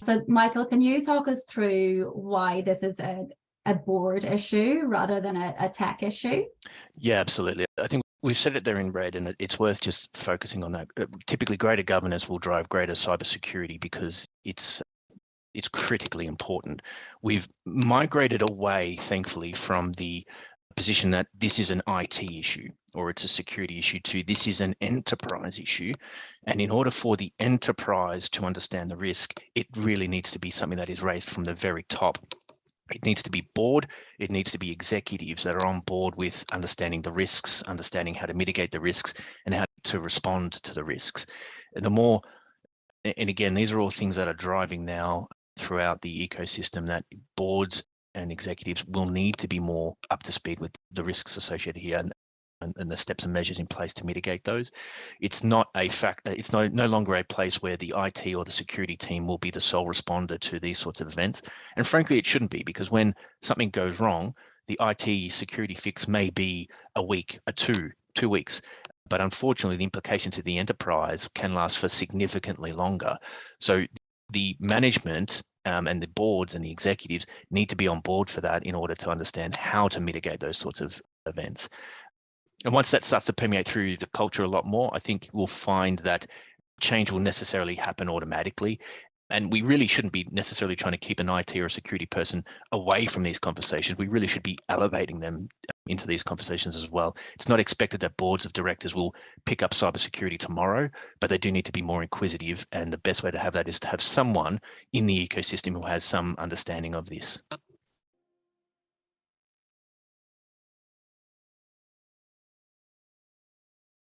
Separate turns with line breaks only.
So, Michael, can you talk us through why this is a board issue rather than a tech issue?
Yeah, absolutely. I think we've said it there in red, and it's worth just focusing on that. Typically, greater governance will drive greater cybersecurity because it's critically important. We've migrated away, thankfully, from the position that this is an IT issue or it's a security issue to this is an enterprise issue. And in order for the enterprise to understand the risk, it really needs to be something that is raised from the very top. It needs to be board, it needs to be executives that are on board with understanding the risks, understanding how to mitigate the risks and how to respond to the risks. And the more, and again, these are all things that are driving now throughout the ecosystem, that boards and executives will need to be more up to speed with the risks associated here and the steps and measures in place to mitigate those. It's not a fact. It's no longer a place where the IT or the security team will be the sole responder to these sorts of events. And frankly, it shouldn't be, because when something goes wrong, the IT security fix may be a week, two weeks. But unfortunately, the implications to the enterprise can last for significantly longer. So the management and the boards and the executives need to be on board for that in order to understand how to mitigate those sorts of events. And once that starts to permeate through the culture a lot more, I think we'll find that change will necessarily happen automatically. And we really shouldn't be necessarily trying to keep an IT or a security person away from these conversations. We really should be elevating them into these conversations as well. It's not expected that boards of directors will pick up cybersecurity tomorrow, but they do need to be more inquisitive. And the best way to have that is to have someone in the ecosystem who has some understanding of this.